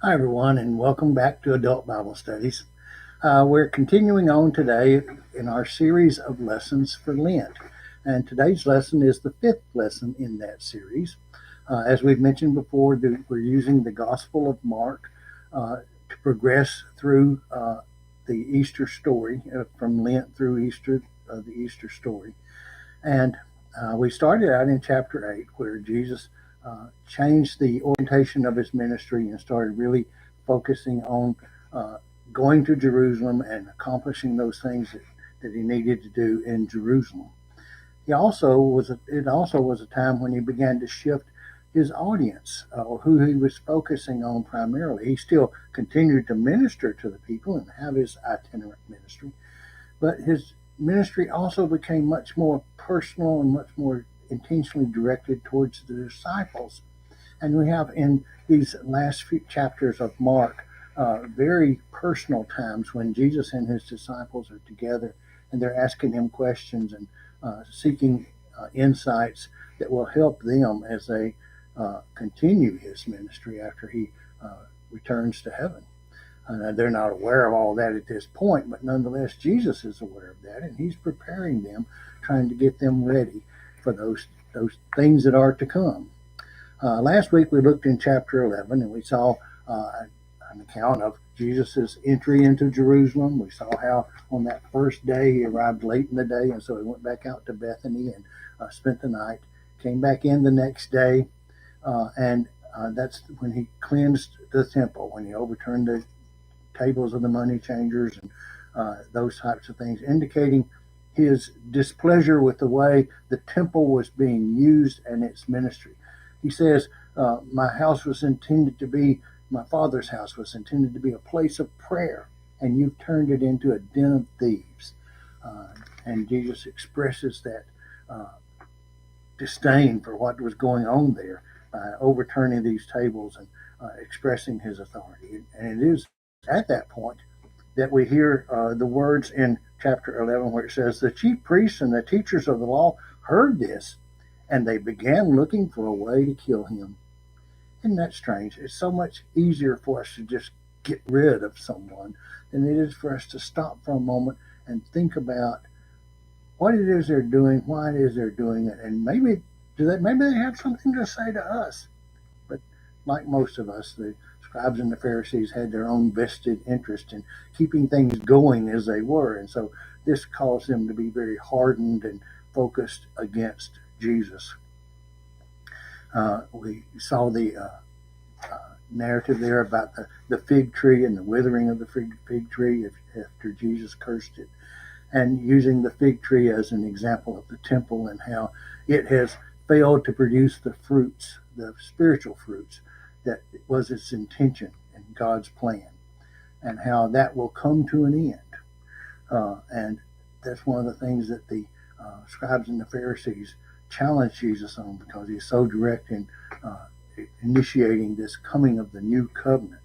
Hi, everyone, and welcome back to Adult Bible Studies. We're continuing on today in our series of lessons for Lent. And today's lesson is the fifth lesson in that series. As we've mentioned before, we're using the Gospel of Mark to progress through the Easter story, from Lent through Easter, the Easter story. And we started out in chapter 8, where Jesus changed the orientation of his ministry and started really focusing on uh, going to Jerusalem and accomplishing those things that he needed to do in Jerusalem. It also was a time when he began to shift his audience, or who he was focusing on primarily. He still continued to minister to the people and have his itinerant ministry, but his ministry also became much more personal and much more intentionally directed towards the disciples. And we have in these last few chapters of Mark very personal times when Jesus and his disciples are together and they're asking him questions and seeking insights that will help them as they continue his ministry after he returns to heaven. They're not aware of all that at this point, but nonetheless, Jesus is aware of that, and he's preparing them, trying to get them ready for those things that are to come. Last week we looked in chapter 11, and we saw an account of Jesus' entry into Jerusalem. We saw how on that first day he arrived late in the day, and so he went back out to Bethany and spent the night. Came back in the next day, and that's when he cleansed the temple, when he overturned the tables of the money changers and those types of things, indicating his displeasure with the way the temple was being used and its ministry. He says, "My house was intended to be, my father's house was intended to be a place of prayer, and you've turned it into a den of thieves." Uh, and Jesus expresses that uh, disdain for what was going on there by overturning these tables and expressing his authority. And it is at that point that we hear the words in chapter 11 where it says, "The chief priests and the teachers of the law heard this, and they began looking for a way to kill him." Isn't that strange? It's so much easier for us to just get rid of someone than it is for us to stop for a moment and think about what it is they're doing, why it is they're doing it, and maybe they have something to say to us. But like most of us, the scribes and the Pharisees had their own vested interest in keeping things going as they were, and so this caused them to be very hardened and focused against Jesus. We saw the narrative there about the fig tree and the withering of the fig tree after Jesus cursed it, and using the fig tree as an example of the temple and how it has failed to produce the fruits, the spiritual fruits that was its intention in God's plan, and how that will come to an end. And that's one of the things that the scribes and the Pharisees challenged Jesus on, because he's so direct in uh, initiating this coming of the new covenant.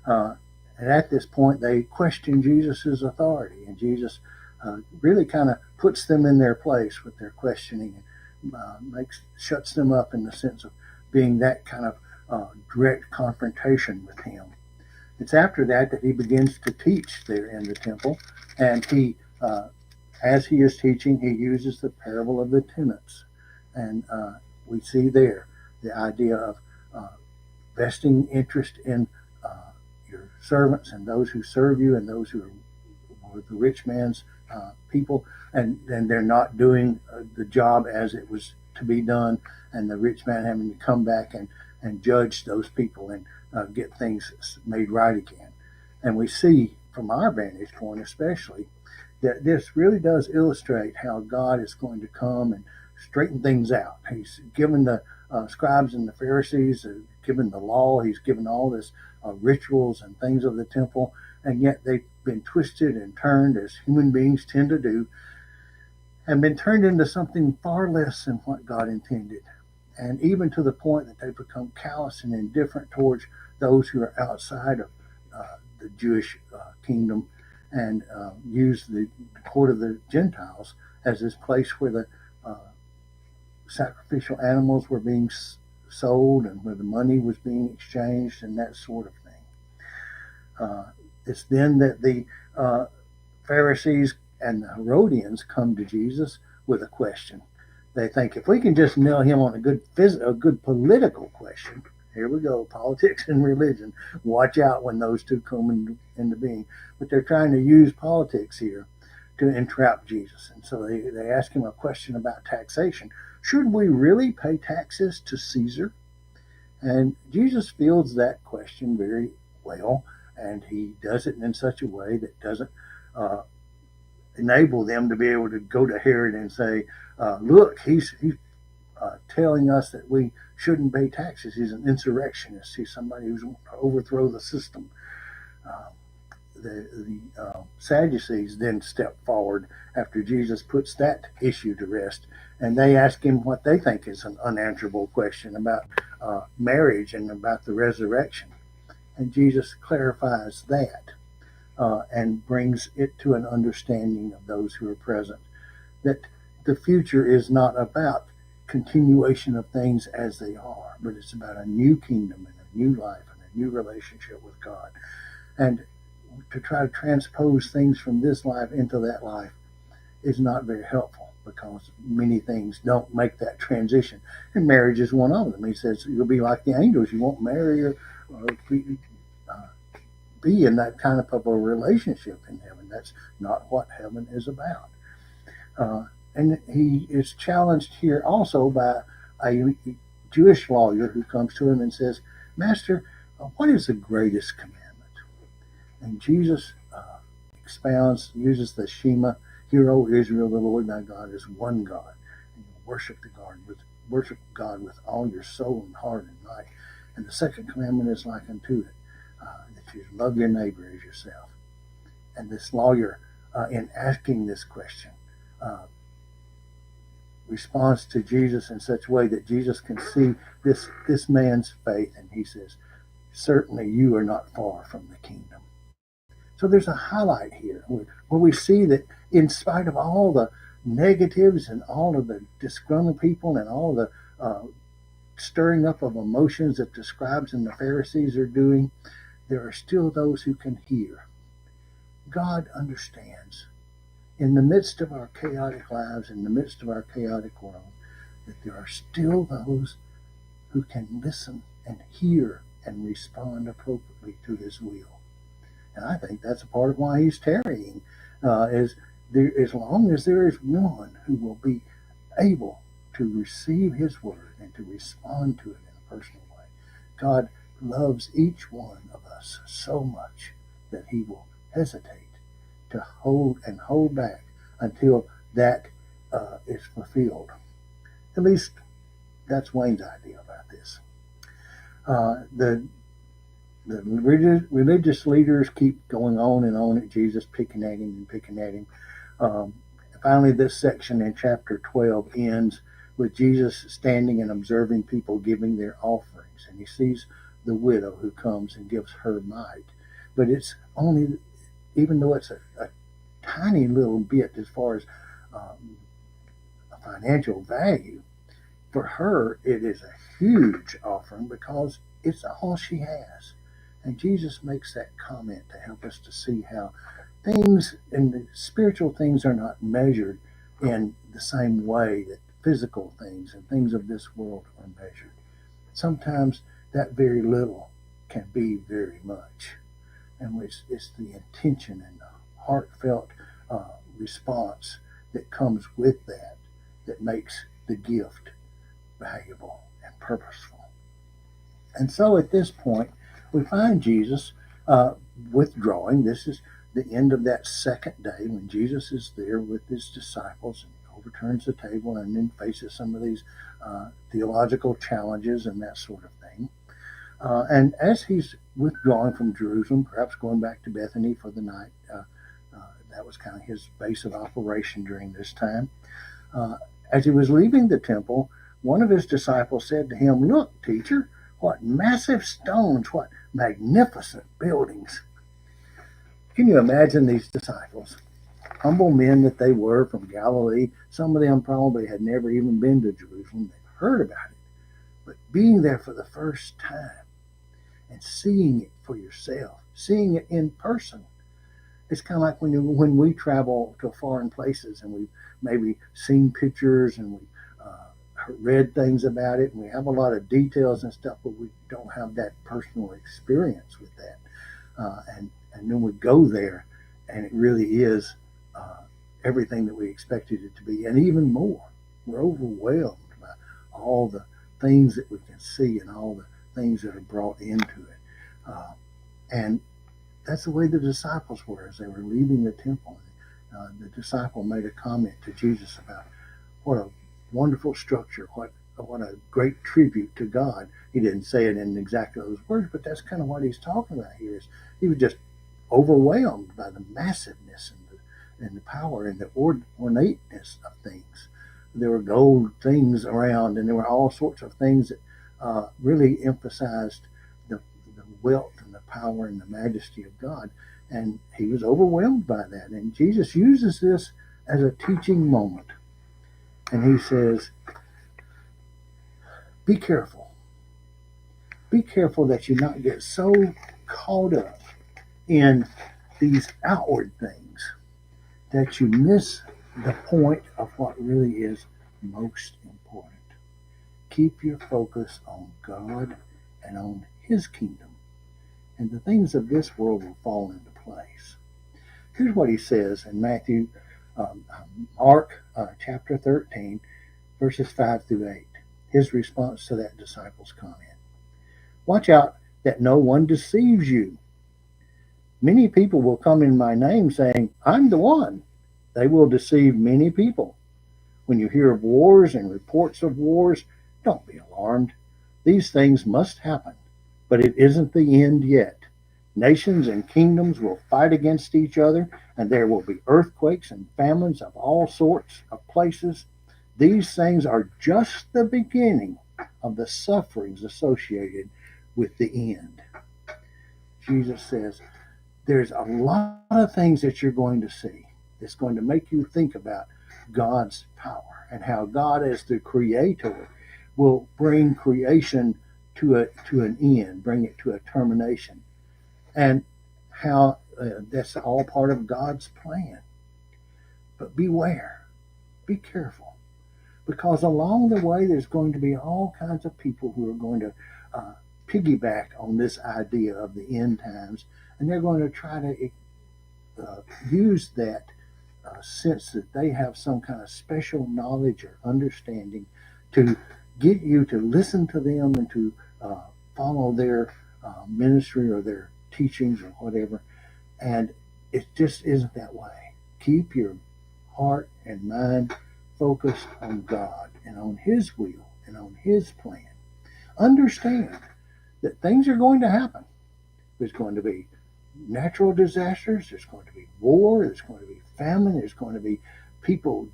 Uh, and at this point, they question Jesus' authority, and Jesus really kind of puts them in their place with their questioning, and shuts them up in the sense of being that kind of direct confrontation with him. It's after that that he begins to teach there in the temple, and as he is teaching, he uses the parable of the tenants, and we see there the idea of uh, vesting interest in your servants and those who serve you and those who are the rich man's people, and they're not doing the job as it was to be done, and the rich man having to come back and judge those people and get things made right again. And we see from our vantage point, especially, that this really does illustrate how God is going to come and straighten things out. He's given the scribes and the Pharisees, given the law, he's given all this rituals and things of the temple, and yet they've been twisted and turned, as human beings tend to do, and been turned into something far less than what God intended. And even to the point that they become callous and indifferent towards those who are outside of the Jewish kingdom, and use the court of the Gentiles as this place where the uh, sacrificial animals were being sold and where the money was being exchanged and that sort of thing. It's then that the Pharisees and the Herodians come to Jesus with a question. They think if we can just nail him on a good political question, here we go, politics and religion. Watch out when those two come into being. But they're trying to use politics here to entrap Jesus. And so they ask him a question about taxation. Should we really pay taxes to Caesar? And Jesus fields that question very well, and he does it in such a way that doesn't enable them to be able to go to Herod and say, look, he's telling us that we shouldn't pay taxes. He's an insurrectionist. He's somebody who's going to overthrow the system. The Sadducees then step forward after Jesus puts that issue to rest, and they ask him what they think is an unanswerable question about marriage and about the resurrection. And Jesus clarifies that and brings it to an understanding of those who are present that the future is not about continuation of things as they are, but it's about a new kingdom and a new life and a new relationship with God. And to try to transpose things from this life into that life is not very helpful because many things don't make that transition. And marriage is one of them. He says, you'll be like the angels. You won't marry or be in that kind of a relationship in heaven. That's not what heaven is about. And he is challenged here also by a Jewish lawyer who comes to him and says, Master, what is the greatest commandment? And Jesus expounds, uses the Shema, Hear, O Israel, the Lord thy God is one God. And you worship God with all your soul and heart and might. And the second commandment is like unto it, that you love your neighbor as yourself. And this lawyer, in asking this question, responds to Jesus in such a way that Jesus can see this man's faith, and he says, certainly you are not far from the kingdom. So there's a highlight here where we see that in spite of all the negatives and all of the disgruntled people and all the stirring up of emotions that the scribes and the Pharisees are doing, there are still those who can hear. God understands in the midst of our chaotic lives, in the midst of our chaotic world, that there are still those who can listen and hear and respond appropriately to his will. And I think that's a part of why he's tarrying, as long as there is one who will be able to receive his word and to respond to it in a personal way. God loves each one of us so much that he will hesitate to hold back until that is fulfilled. At least that's Wayne's idea about this. The religious leaders keep going on and on at Jesus, picking at him. Finally, this section in chapter 12 ends with Jesus standing and observing people giving their offerings. And he sees the widow who comes and gives her mite. But it's only, even though it's a tiny little bit as far as a financial value, for her it is a huge offering because it's all she has. And Jesus makes that comment to help us to see how things and the spiritual things are not measured in the same way that physical things and things of this world are measured. Sometimes that very little can be very much. And it's the intention and the heartfelt response that comes with that makes the gift valuable and purposeful. And so at this point, we find Jesus withdrawing. This is the end of that second day when Jesus is there with his disciples and overturns the table and then faces some of these theological challenges and that sort of thing. And as he's withdrawing from Jerusalem, perhaps going back to Bethany for the night, that was kind of his base of operation during this time. As he was leaving the temple, one of his disciples said to him, "Look, teacher, what massive stones, what magnificent buildings." Can you imagine these disciples? Humble men that they were from Galilee. Some of them probably had never even been to Jerusalem. They'd heard about it. But being there for the first time and seeing it for yourself, seeing it in person. It's kind of like when we travel to foreign places and we've maybe seen pictures and we read things about it and we have a lot of details and stuff, but we don't have that personal experience with that. And then we go there and it really is everything that we expected it to be, and even more. We're overwhelmed by all the things that we can see and all the things that are brought into it. And that's the way the disciples were as they were leaving the temple. The disciple made a comment to Jesus about what a wonderful structure, what a great tribute to God. He didn't say it in exactly those words, but that's kind of what he's talking about here. Is he was just overwhelmed by the massiveness and the power and the ornateness of things. There were gold things around, and there were all sorts of things that really emphasized the wealth and the power and the majesty of God. And he was overwhelmed by that. And Jesus uses this as a teaching moment. And he says, be careful. Be careful that you not get so caught up in these outward things that you miss the point of what really is most important. Keep your focus on God and on his kingdom, and the things of this world will fall into place. Here's what he says in Mark chapter 13, verses 5 through 8. His response to that disciple's comment. Watch out that no one deceives you. Many people will come in my name saying, I'm the one. They will deceive many people. When you hear of wars and reports of wars, don't be alarmed. These things must happen, but it isn't the end yet. Nations and kingdoms will fight against each other, and there will be earthquakes and famines of all sorts of places. These things are just the beginning of the sufferings associated with the end. Jesus says, there's a lot of things that you're going to see that's going to make you think about God's power and how God, as the creator, will bring creation to an end, bring it to a termination, and how that's all part of God's plan. But beware, be careful, because along the way there's going to be all kinds of people who are going to piggyback on this idea of the end times, and they're going to try to use that sense that they have some kind of special knowledge or understanding to get you to listen to them and to follow their ministry or their teachings or whatever. And it just isn't that way. Keep your heart and mind focused on God and on his will and on his plan. Understand that things are going to happen. There's going to be natural disasters, there's going to be war, there's going to be famine, there's going to be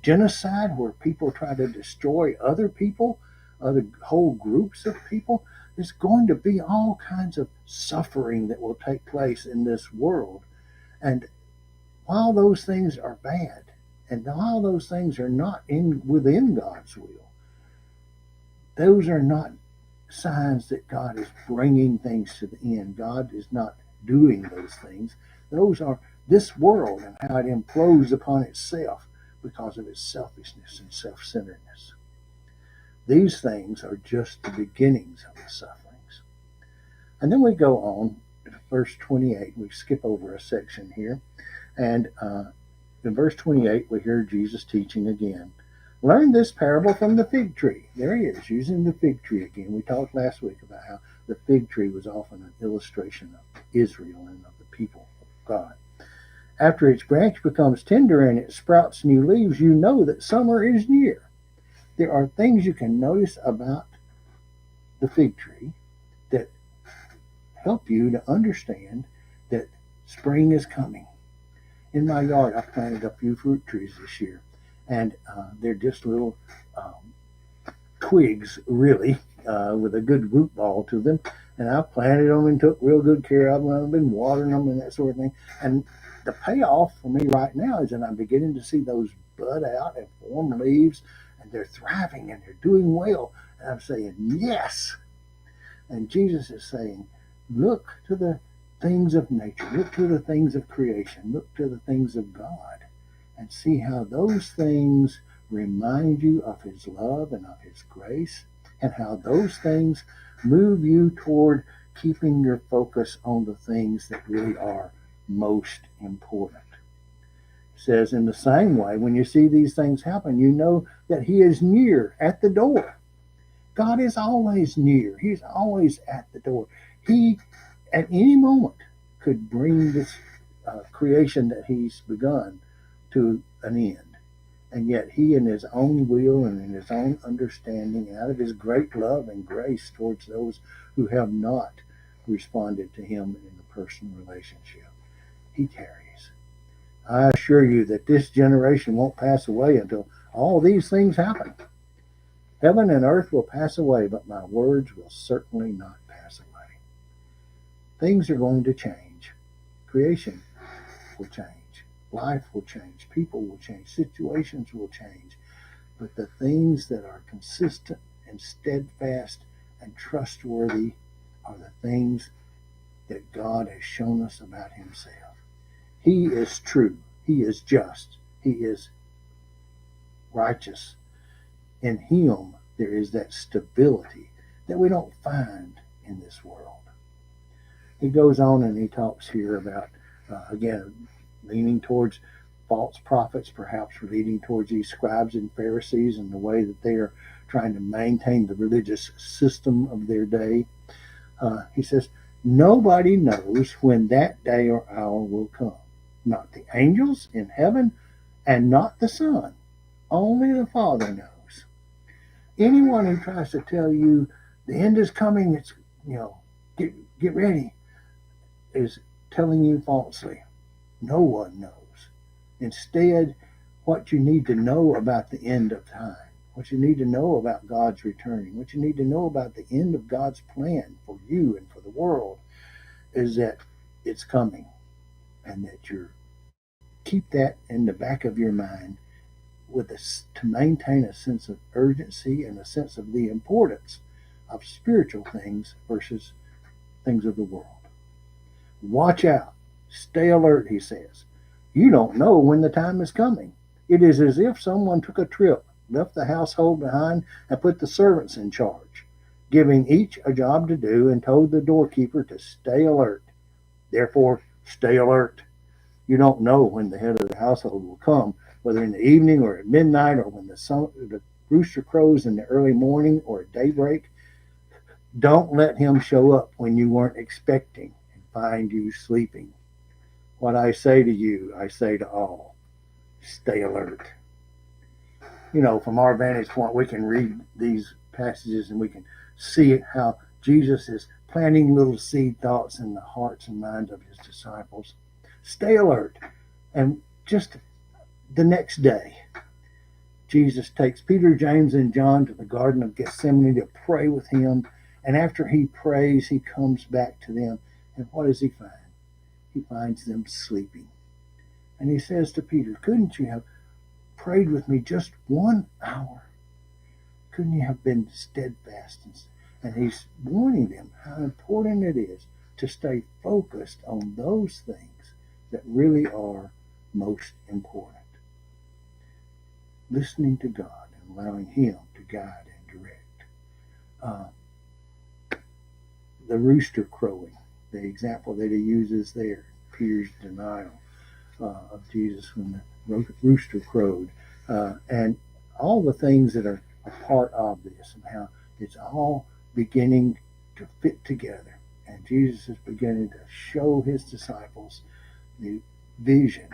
genocide, where people try to destroy other people, other whole groups of people. There's going to be all kinds of suffering that will take place in this world. And while those things are bad, and while those things are not within God's will, those are not signs that God is bringing things to the end. God is not doing those things. Those are this world and how it implodes upon itself because of its selfishness and self-centeredness. These things are just the beginnings of the sufferings. And then we go on to verse 28. We skip over a section here. And in verse 28, we hear Jesus teaching again. Learn this parable from the fig tree. There he is, using the fig tree again. We talked last week about how the fig tree was often an illustration of Israel and of the people of God. After its branch becomes tender and it sprouts new leaves, you know that summer is near. There are things you can notice about the fig tree that help you to understand that spring is coming. In my yard, I planted a few fruit trees this year, and they're just little twigs, really, with a good root ball to them. And I planted them and took real good care of them. I've been watering them and that sort of thing. And the payoff for me right now is that I'm beginning to see those bud out and form leaves, and they're thriving and they're doing well. And I'm saying, yes. And Jesus is saying, look to the things of nature, look to the things of creation, look to the things of God, and see how those things remind you of His love and of His grace, and how those things move you toward keeping your focus on the things that really are most important. It says, in the same way, when you see these things happen, you know that He is near at the door. God is always near. He's always at the door. He, at any moment, could bring this creation that He's begun to an end. And yet He, in His own will and in His own understanding, out of His great love and grace towards those who have not responded to Him in a personal relationship, He tarries. I assure you that this generation won't pass away until all these things happen. Heaven and earth will pass away, but my words will certainly not pass away. Things are going to change. Creation will change. Life will change. People will change. Situations will change. But the things that are consistent and steadfast and trustworthy are the things that God has shown us about Himself. He is true. He is just. He is righteous. In Him, there is that stability that we don't find in this world. He goes on and he talks here about, again, leaning towards false prophets, perhaps leading towards these scribes and Pharisees and the way that they are trying to maintain the religious system of their day. He says, nobody knows when that day or hour will come. Not the angels in heaven and not the Son. Only the Father knows. Anyone who tries to tell you the end is coming, it's, get ready, is telling you falsely. No one knows. Instead, what you need to know about the end of time, what you need to know about God's returning, what you need to know about the end of God's plan for you and for the world is that it's coming, and that you keep that in the back of your mind to maintain a sense of urgency and a sense of the importance of spiritual things versus things of the world. Watch out. Stay alert, he says. You don't know when the time is coming. It is as if someone took a trip, left the household behind, and put the servants in charge, giving each a job to do and told the doorkeeper to stay alert. Therefore, stay alert. You don't know when the head of the household will come, whether in the evening or at midnight or when the rooster crows in the early morning or at daybreak. Don't let him show up when you weren't expecting and find you sleeping. What I say to you, I say to all. Stay alert. From our vantage point, we can read these passages and we can see how Jesus is planting little seed thoughts in the hearts and minds of His disciples. Stay alert. And just the next day, Jesus takes Peter, James, and John to the Garden of Gethsemane to pray with Him. And after He prays, He comes back to them. And what does He find? He finds them sleeping. And He says to Peter, couldn't you have prayed with me just 1 hour? Couldn't you have been steadfast? And He's warning them how important it is to stay focused on those things that really are most important. Listening to God and allowing Him to guide and direct. The rooster crowing, the example that He uses there, Peter's denial of Jesus when the rooster crowed, and all the things that are a part of this, and how it's all beginning to fit together. And Jesus is beginning to show His disciples the vision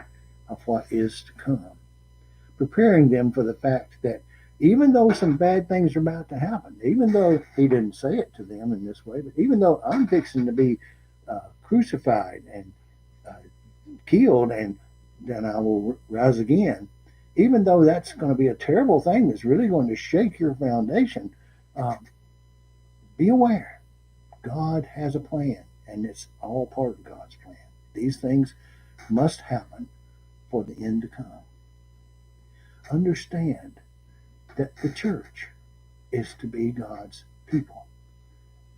of what is to come, preparing them for the fact that even though some bad things are about to happen, even though He didn't say it to them in this way, but even though I'm fixing to be crucified and killed, and then I will rise again, even though that's going to be a terrible thing that's really going to shake your foundation, be aware. God has a plan, and it's all part of God's plan. These things must happen for the end to come. Understand that the church is to be God's people,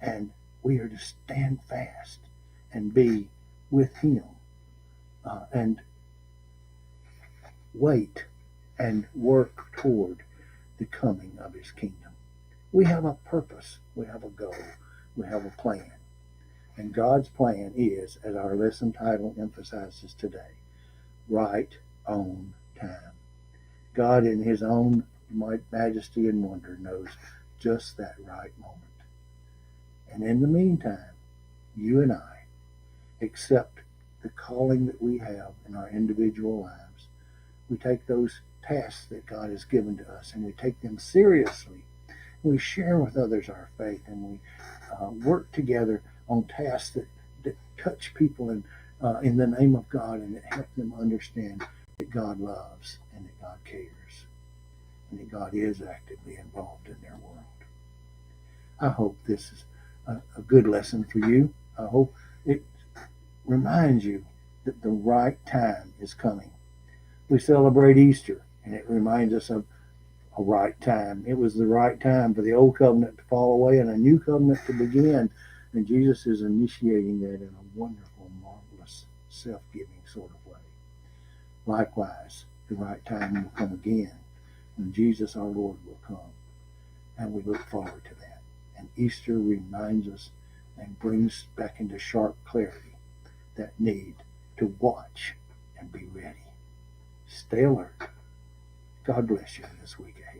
and we are to stand fast and be with Him and wait and work toward the coming of His kingdom. We have a purpose, we have a goal, we have a plan. And God's plan is, as our lesson title emphasizes today, right on time. God, in His own majesty and wonder, knows just that right moment. And in the meantime, you and I accept the calling that we have in our individual lives. We take those tasks that God has given to us and we take them seriously. We share with others our faith and we work together on tasks that touch people in the name of God and that help them understand that God loves and that God cares and that God is actively involved in their world. I hope this is a good lesson for you. I hope it reminds you that the right time is coming. We celebrate Easter and it reminds us of a right time. It was the right time for the old covenant to fall away and a new covenant to begin. And Jesus is initiating that in a wonderful, marvelous, self-giving sort of way. Likewise, the right time will come again when Jesus our Lord will come. And we look forward to that. And Easter reminds us and brings back into sharp clarity that need to watch and be ready. Stay alert. God bless you this weekend.